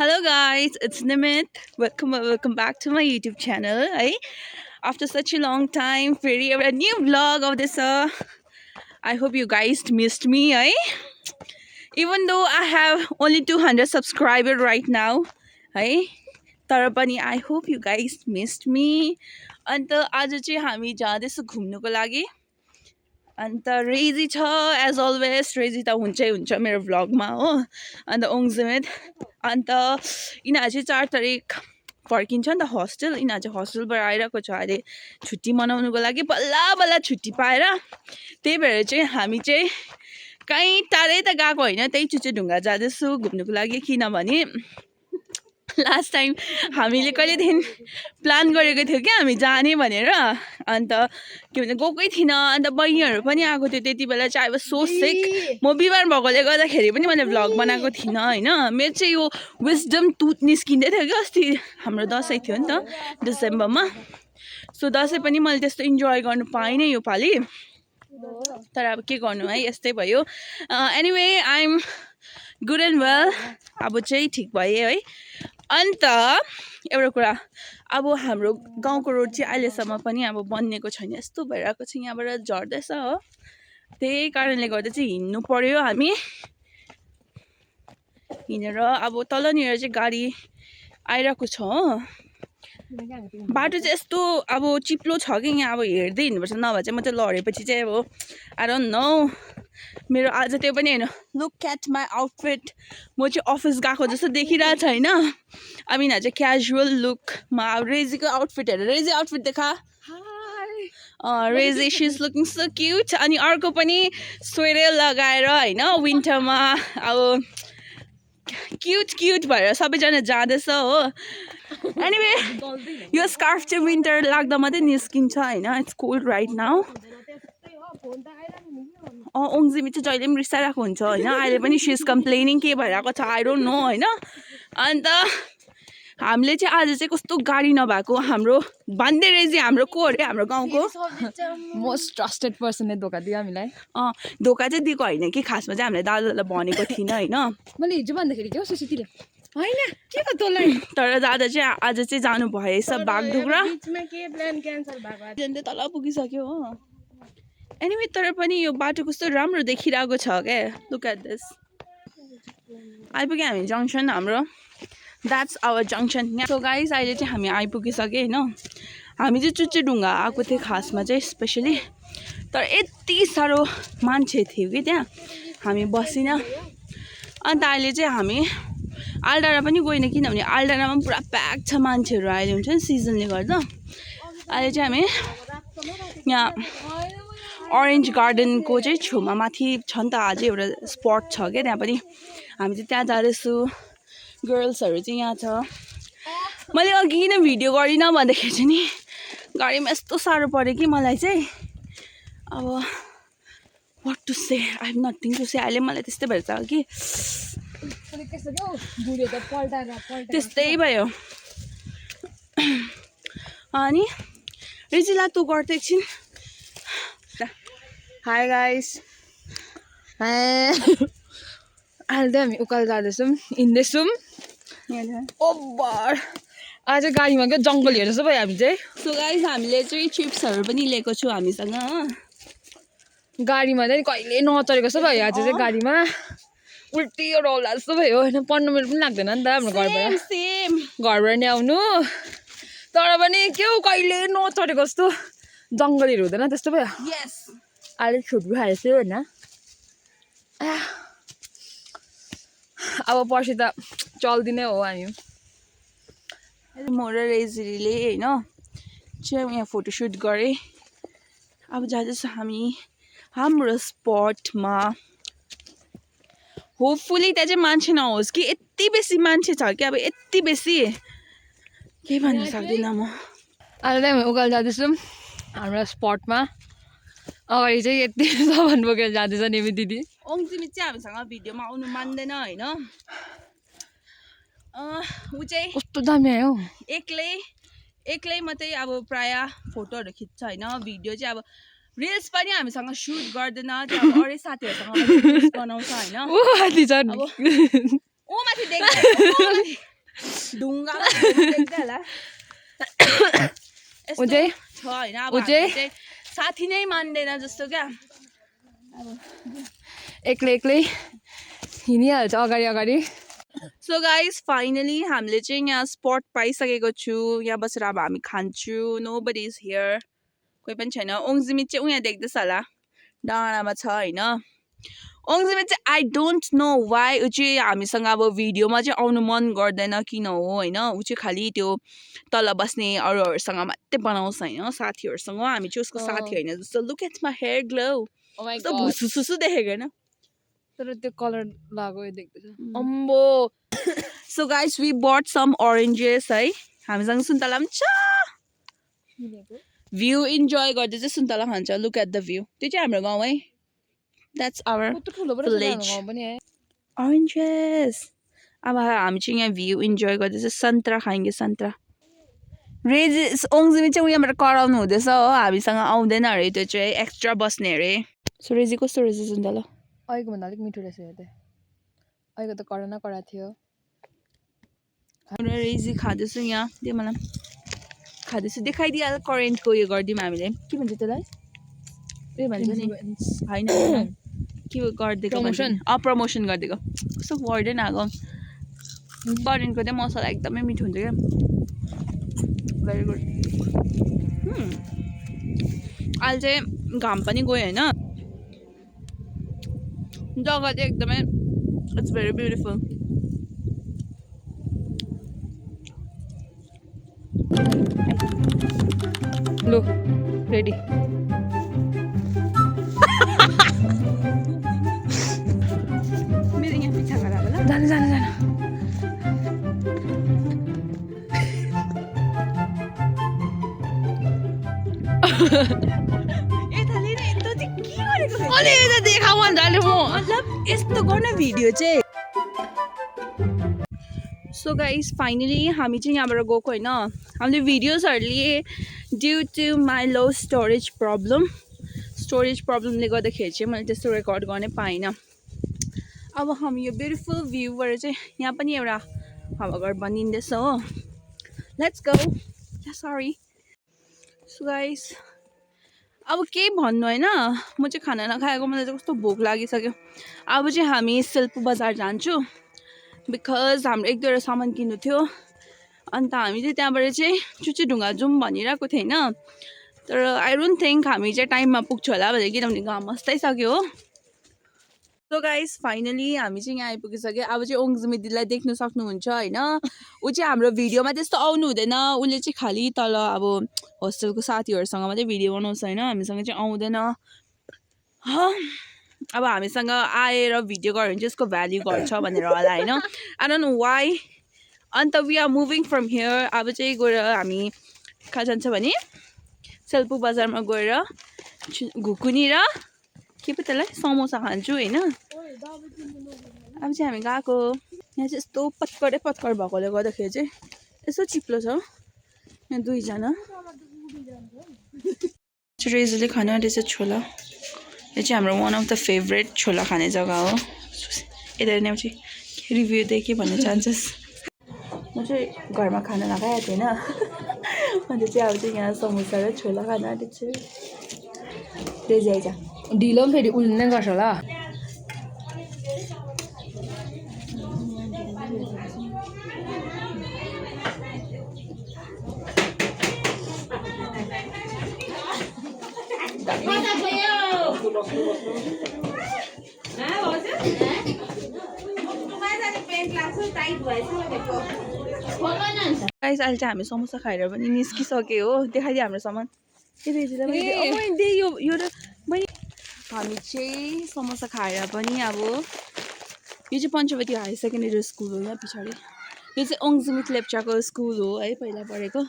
Hello guys, it's Nimit. Welcome back to my YouTube channel. After such a long time, very a new vlog of this. I hope you guys missed me. Even though I have only 200 subscribers right now. तर पनि I hope you guys missed me. अन्त आज चाहिँ हामी जाँदैछौँ घुम्नुको लागि. अन्त रेजी छ एज अलवेज रेजी त हुन्छै हुन्छ मेरो भ्लगमा हो अन्त ओङजिमित अन्त यिनीहरू चाहिँ 4 तारिक फर्किन्छ नि त होस्टेल यिनीहरू चाहिँ होस्टेलबाट आइरहेको छ अहिले छुट्टी मनाउनुको लागि बल्ल छुट्टी पाएर त्यही भएर चाहिँ हामी चाहिँ कहीँ टाढै त गएको होइन त्यही चुचेढुङ्गा जाँदैछु घुम्नुको लागि किनभने लास्ट टाइम हामीले कहिलेदेखि प्लान गरेको थियो क्या हामी जाने भनेर अन्त के भन्छ गएकै थिएन अन्त बहिनीहरू पनि आएको थियो त्यति बेला चाहिँ अब सो सिक म बिमार भएकोले गर्दाखेरि पनि मैले भ्लग बनाएको थिइनँ होइन मेरो चाहिँ यो विजडम टुथ निस्किँदै थियो क्या अस्ति हाम्रो दसैँ थियो नि त डिसेम्बरमा सो दसैँ पनि मैले त्यस्तो इन्जोय गर्नु पाइनँ योपालि तर अब के गर्नु है यस्तै भयो anyway I am good and well अब चाहिँ ठिक भएँ है अन्त एउटा कुरा अब हाम्रो गाउँको रोड चाहिँ अहिलेसम्म पनि अब बनिएको छैन यस्तो भइरहेको छ यहाँबाट झर्दैछ हो त्यही कारणले गर्दा चाहिँ हिँड्नु पर्यो हामी हिँडेर अब तलनिर चाहिँ गाडी आइरहेको छ हो बाटो चाहिँ यस्तो अब चिप्लो छ कि यहाँ अब हेर्दै हिँड्नुपर्छ नभए चाहिँ म चाहिँ लडेपछि चाहिँ अब आई डोन्ट नो मेरो आज त्यो पनि होइन लुक एट माई आउटफिट म चाहिँ अफिस गएको जस्तो देखिरहेको छ होइन अब यिनीहरू चाहिँ क्याजुअल लुकमा रेजीको आउटफिट हेरेर रेजी आउटफिट देखा Reji she is looking so cute अनि अर्को पनि स्वेटर लगाएर होइन विन्टरमा अब क्युट भएर सबैजना जाँदैछ हो एनिवे यो स्कार्फ चाहिँ विन्टर लाग्दा मात्रै निस्किन्छ होइन इट्स कोल्ड राइट नाउ ओङजिमी चाहिँ जहिले पनि रिसाइरहेको हुन्छ होइन अहिले पनि सी इज कम्प्लेनिङ के भइरहेको छ आई डोन्ट नो होइन अन्त हामीले चाहिँ आज चाहिँ कस्तो गाडी नभएको हाम्रो भन्दै रेजी हाम्रो को अरे हाम्रो गाउँको मोस्ट ट्रस्टेड पर्सनले धोका दियो हामीलाई धोका चाहिँ दिएको होइन कि खासमा चाहिँ हामीले दादालाई भनेको थिइनँ होइन मैले हिजो भन्दाखेरि के हो सुसितीले होइन के हो तँलाई तर दादा चाहिँ आज चाहिँ जानु भएछ बागडोग्रा के प्लान क्यान्सल भएको झन्डै तल पुगिसक्यो हो एनिवे तर पनि यो बाटो कस्तो राम्रो देखिरहेको छ क्या लुक एट दिस आइपुग्यो हामी जङ्सन हाम्रो that's our junction so guys अहिले चाहिँ हामी आइपुगिसक्यो होइन हामी चाहिँ चुचेढुङ्गा आएको थियो खासमा चाहिँ स्पेसली तर यति साह्रो मान्छे थियो कि त्यहाँ हामी बसिन अन्त अहिले चाहिँ हामी आलडाँडा पनि गएन किनभने आलडाँडामा पनि पुरा प्याक छ मान्छेहरू अहिले हुन्छ नि सिजनले गर्दा अहिले चाहिँ हामी यहाँ अरेन्ज गार्डनको चाहिँ छेउमा माथि छ नि त अझै एउटा स्पट छ क्या त्यहाँ पनि हामी चाहिँ त्यहाँ जाँदैछु गर्ल्सहरू चाहिँ यहाँ छ मैले अघि किन भिडियो गरिनँ भन्दाखेरि चाहिँ नि गाडीमा यस्तो साह्रो पऱ्यो कि मलाई चाहिँ अब what to say I have nothing to say अहिले मलाई त्यस्तै भइरहेछ कि त्यस्तै भयो अनि रिजिला तँ गर्दै एकछिन हाई गाइस अहिले चाहिँ हामी उकालो जाँदैछौँ हिँड्दैछौँ ओभर आज गाडीमा क्या जङ्गल हेरेर जस्तो भयो हामी चाहिँ सो गाइस हामीले चाहिँ चिप्सहरू पनि लिएको छु हामीसँग गाडीमा चाहिँ कहिले नचढेको जस्तो भयो आज चाहिँ गाडीमा उल्टी रौला जस्तो भयो होइन 15 मिनट पनि लाग्दैन नि त हाम्रो घरबाट नि आउनु तर पनि के हो कहिले नचढेको जस्तो जङ्गलहरू हुँदैन त्यस्तो भयो यस अहिले छुट खाएछ होइन अब पर्सि त चल्दिनै हो हामी म र रेजिरीले होइन चाहिँ यहाँ फोटोसुट गरेँ अब जाँदैछ हामी हाम्रो स्पटमा होपफुली त्यहाँ चाहिँ मान्छे नहोस् कि यति बेसी मान्छे छ कि अब यति बेसी केही भन्न सक्दिनँ म अहिले चाहिँ हामी उकालो जाँदैछौँ हाम्रो स्पटमा अगाडि चाहिँ यति सामान बोकेर जाँदैछ निमी दिदी ओङजिमी चाहिँ हामीसँग भिडियोमा आउनु मान्दैन होइन ऊ चाहिँ कस्तो दामी आयो एक्लै मात्रै अब प्रायः फोटोहरू खिच्छ होइन भिडियो चाहिँ अब रिल्स पनि हामीसँग सुट गर्दैन त्यो अब अरू साथीहरूसँग बनाउँछ होइन माथि छ ओ माथि देख्दै ढुङ्गामा देख्दै होला ऊ चाहिँ छ होइन अब ऊ चाहिँ? हामीले चाहिँ साथी नै मान्दैन जस्तो क्या एक्लै एक्लै हिँडिहाल्छ अगाडि अगाडि सो गाइस फाइनली हामीले चाहिँ यहाँ स्पट पाइसकेको छु यहाँ बसेर अब हामी खान्छु नो बडी इज हियर कोही पनि छैन ओङजिमित चाहिँ उहाँ देख्दैछ होला डाँडामा छ होइन ओङजिमित चाहिँ आई डोन्ट नो वाइ ऊ चाहिँ हामीसँग अब भिडियोमा चाहिँ आउनु मन गर्दैन किन हो होइन ऊ चाहिँ खालि त्यो तल बस्ने अरूहरूसँग मात्रै बनाउँछ होइन साथीहरूसँग हामी चाहिँ उसको साथी होइन जस्तो look at my hair glow oh my कस्तो भुसुसुसु देखेको होइन तर त्यो कलर लगाएको देख्दैछ अम्बो so guys we but some oranges है हामीसँग सुन्तला पनि छ भ्यू इन्जोय गर्दै चाहिँ सुन्तला खान्छ लुक एट द भ्यू त्यो चाहिँ हाम्रो गाउँ है द्याट्स आवर कस्तो ठुलो पो रहेछ Village. हाम्रो गाउँ पनि है ओरेन्जेस अब हामी चाहिँ यहाँ भ्यू इन्जोय गर्दै चाहिँ सन्तरा खाइङ्गे सन्तरा रेजी ओङजिमी चाहिँ उहाँबाट कराउनु हुँदैछ हो हामीसँग आउँदैन अरे त्यो चाहिँ एक्स्ट्रा बस्ने अरे सो रेजी कस्तो रहेछ सुन्तला अहिलेको भन्दा अलिक मिठो रहेछ यो त अहिलेको त कडा न कडा थियो हाम्रो रेजी खाँदैछु यहाँ त्यो मलाई खाँदैछु देखाइदिइहाल करेन्टको उयो गरिदिउँ हामीले के भन्छ त्यसलाई उयो भन्छ नि होइन के गरिदिएको Promotion. प्रमोसन गरिदिएको कस्तो वर्डै नआएको करेन्टको चाहिँ मसला एकदमै मिठो हुन्छ क्या भेरी गुड अहिले चाहिँ घाम पनि गयो होइन जग्गा चाहिँ एकदमै इट्स भेरी ब्युटिफुल लु रेडी मेरो यहाँ पिछा गएर होला जानु जानु जानु यताले नि यस्तो चाहिँ के गरेको फेरि? अलि यता देखाऊ भन्दा अहिले म मतलब यस्तो गर्न भिडियो चाहिँ सो गाइस फाइनली हामी चाहिँ यहाँबाट गएको होइन हामीले भिडियोजहरूले due to my low storage प्रब्लमले गर्दाखेरि चाहिँ मैले त्यस्तो रेकर्ड गर्नै पाइनँ अब हामी यो ब्युटिफुल भ्यूबाट चाहिँ यहाँ पनि एउटा हावाघर बनिँदैछ हो let's go sorry so guys अब केही भन्नु होइन म चाहिँ खाना नखाएको मलाई चाहिँ कस्तो भोक लागिसक्यो अब चाहिँ हामी सिल्पु बजार जान्छु बिकज हाम्रो एक दुईवटा सामान किन्नु थियो अन्त हामी चाहिँ त्यहाँबाट चाहिँ चुचीढुङ्गा जाउँ भनिरहेको थियो होइन तर आई डोन्ट थिङ्क हामी चाहिँ टाइममा पुग्छ होला भनेर किनभने घाम मस्ताइसक्यो हो सो गाइस फाइनली हामी चाहिँ यहाँ आइपुगिसक्यो अब चाहिँ ओङजिमी दिदीलाई देख्नु सक्नुहुन्छ होइन ऊ चाहिँ हाम्रो भिडियोमा त्यस्तो आउनु हुँदैन उसले चाहिँ खालि तल अब होस्टेलको साथीहरूसँग मात्रै भिडियो बनाउँछ होइन हामीसँग चाहिँ आउँदैन अब हामीसँग आएर भिडियो गऱ्यो भने चाहिँ यसको भ्याल्यु घट्छ भनेर होला होइन I don't know why and we are moving from here अब चाहिँ गएर हामी कहाँ जान्छ भने सेल्पु बजारमा गएर घुकुनी र के पो त्यसलाई समोसा खान्छु होइन अब चाहिँ हामी गएको यहाँ चाहिँ यस्तो पत्कर भएकोले गर्दाखेरि चाहिँ यसो चिप्लो छ यहाँ दुईजना रेजुले खानु रहेछ छोला यो चाहिँ हाम्रो वान अफ द फेभरेट छोला खाने जग्गा हो यता नै चाहिँ रिभ्यू दिएँ के भन्ने चान्सेस म चाहिँ घरमा खाना लगाएको थिएन अन्त चाहिँ अब चाहिँ यहाँ समोसा र छोला खान आँटेको छु रेजी आइज ढिलो पनि फेरि उल्ने गर्छ होला गाइस अहिले चाहिँ हामी समोसा खाएर पनि निस्किसक्यो हो देखाइदियो हाम्रो सामान यो र बहिनी हामी चाहिँ समोसा खाएर पनि अब यो चाहिँ पञ्चवती हायर सेकेन्डरी स्कुल हो यहाँ पछाडि यो चाहिँ ओङजिमित लेप्चाको स्कुल हो है पहिला पढेको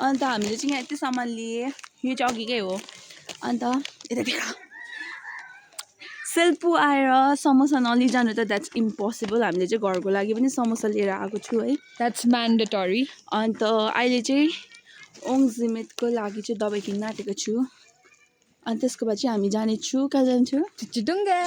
अन्त हामीले चाहिँ यहाँ यति सामान लिए यो चाहिँ अघिकै हो अन्त यता देखा सेल्पु आएर समोसा नलिजानु त द्याट्स इम्पोसिबल हामीले चाहिँ घरको लागि पनि समोसा लिएर आएको छु है द्याट्स म्यान्डेटरी अन्त अहिले चाहिँ ओङजिमितको लागि चाहिँ दबाई किन्न आँटेको छु अनि त्यसको बाद चाहिँ हामी जानेछु कहाँ जान्छौँ चुचुडुङ्गा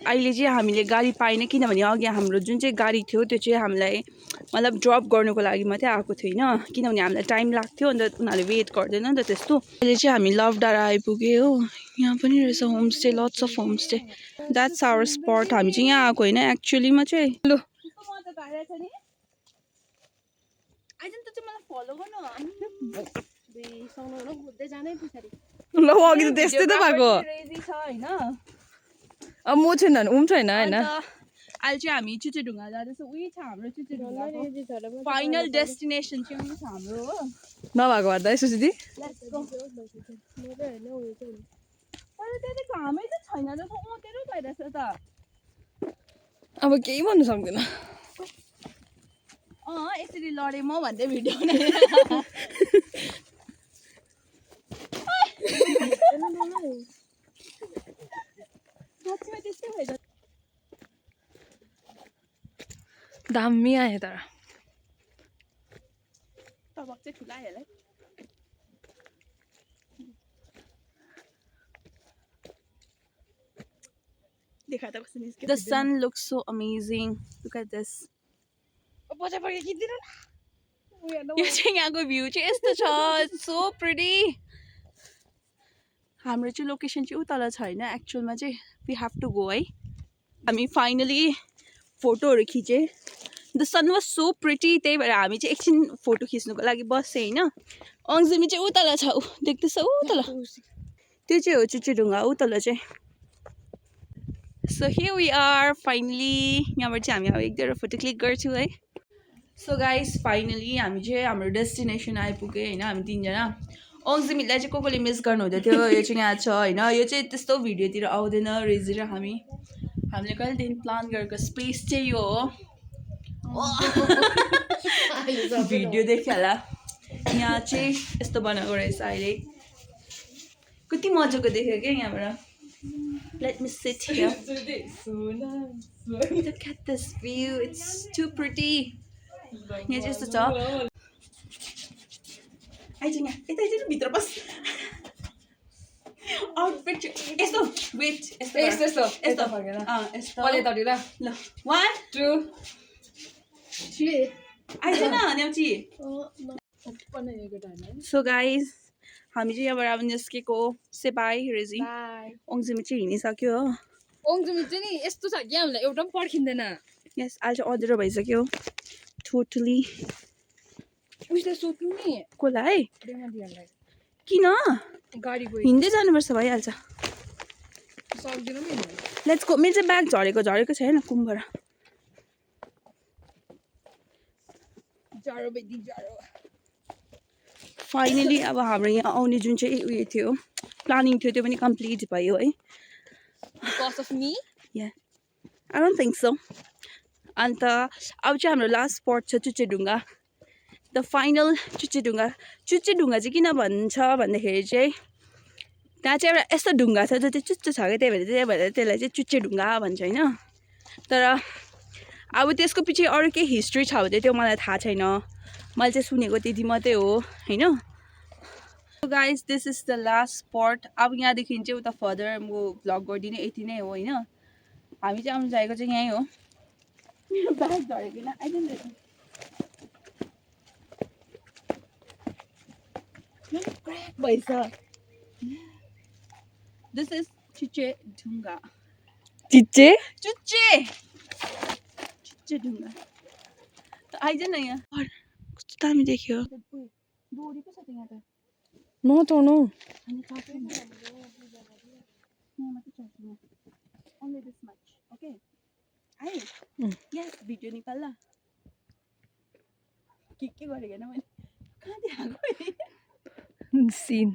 अहिले चाहिँ हामीले गाडी पाएन किनभने अघि हाम्रो जुन चाहिँ गाडी थियो त्यो चाहिँ हामीलाई मतलब ड्रप गर्नुको लागि मात्रै आएको थियो होइन किनभने हामीलाई टाइम लाग्थ्यो अन्त उनीहरूले वेट गर्दैन नि त त्यस्तो अहिले चाहिँ हामी लभडाँडा आइपुग्यो हो यहाँ पनि रहेछ homestay lots of homestay that's our spot हामी चाहिँ यहाँ आएको होइन एक्चुअलीमा चाहिँ लु ल अघि त त्यस्तै त भएको अब म छैन उम छैन होइन अहिले चाहिँ हामी चुचेढुङ्गा जाँदैछौँ उही छ हाम्रो चुचेढुङ्गाको फाइनल डेस्टिनेसन चाहिँ उही छ हाम्रो हो नभएको भए त सुसिदी घामै त छैन जस्तो ओतेरो भइरहेछ त अब केही भन्नु सक्दैन यसरी लडेँ म भन्दै भिडियो दामी आयो तर तबक चाहिँ ठुला आयो होला देखा त कस्तो निस्क्यो The sun looks so amazing. Look at this. यो चाहिँ यहाँको भ्यू चाहिँ यस्तो छ सो प्रिटी हाम्रो चाहिँ लोकेसन चाहिँ उतल छ होइन एक्चुअलमा चाहिँ वी हेभ टु गो है हामी फाइनली फोटोहरू खिचेँ the sun was so pretty त्यही भएर हामी चाहिँ एकछिन फोटो खिच्नुको लागि बस्छौँ होइन अङ्जमी चाहिँ उतल छ देख्दैछ उतल त्यो चाहिँ हो चुचेढुङ्गा उतल चाहिँ so here we are finally यहाँबाट चाहिँ हामी अब एक दुईवटा फोटो क्लिक गर्छौँ है सो गाइस फाइनली हामी चाहिँ हाम्रो डेस्टिनेसन आइपुग्यो होइन हामी तिनजना अङ्जमीलाई चाहिँ कसले मिस गर्नु हुँदै थियो यो चाहिँ यहाँ छ होइन यो चाहिँ त्यस्तो भिडियोतिर आउँदैन रेजी र हामीले कहिलेदेखि प्लान गरेको स्पेस चाहिँ यो हो भिडियो देख्यो होला यहाँ चाहिँ यस्तो बनाएको रहेछ अहिले कति मजाको देख्यो क्या यहाँबाट Let me sit here. Look at this view. It's too pretty. यहाँ चाहिँ यस्तो छ आइज यहाँ यता आइज भित्र बस आउटफिट यस्तो वेट यस्तो यस्तो यस्तो यस्तो फर्केर यस्तो अहिले तटी ल 1 2 3 आइज न न्याउची सो गाइज हामी चाहिँ यहाँबाट अब निस्केको से बाई रेजी ओङजिमी चाहिँ हिँडिसक्यो हो ओङजुमी चाहिँ नि यस्तो छ कि हामीलाई एउटा पनि पर्खिँदैन यस अहिले चाहिँ अधुरो भइसक्यो टोटली उसले सोध्नु नि कसलाई डेमाडीहरूलाई किन गाडी गयो हिँड्दै जानुपर्छ भइहाल्छ सक्दिनँ नि लेट्स गो मेरो चाहिँ ब्याग झरेको छैन कुमबाट जाडो बेदी जाडो फाइनली अब हाम्रो यहाँ आउने जुन चाहिँ उयो थियो प्लानिङ थियो त्यो पनि कम्प्लिट भयो है because of me yeah I don't think so अन्त अब चाहिँ हाम्रो लास्ट स्पट छ चुचेढुङ्गा द फाइनल चुचेढुङ्गा चाहिँ किन भन्छ भन्दाखेरि चाहिँ त्यहाँ चाहिँ एउटा यस्तो ढुङ्गा छ जो चाहिँ चुच्चो छ क्या त्यही भएर त्यसलाई चाहिँ चुचेढुङ्गा भन्छ होइन तर अब त्यसको पछि अरू केही हिस्ट्री छ भने त्यो मलाई थाहा छैन मैले चाहिँ सुनेको त्यति मात्रै हो होइन guys this is the last spot अब यहाँदेखि चाहिँ उता फर्दर म भ्लग गरिदिने यति नै हो होइन हामी चाहिँ आउनु चाहेको चाहिँ यहीँ हो मेरो ब्याग झरेको किन आइदिनु क्र्याक भएछ दिस इज चुचेढुङ्गा चिच्चे चुचेढुङ्गा आइज न यहाँ कस्तो दामी देख्यो डोरी पो छ त यहाँ त नचढ्नु अनि यहाँ मात्रै चढ्छु म ओन्ली दिस मच ओके आए यस भिडियो निकाल ल के गरेको होइन मैले कहाँ देखाएको सिन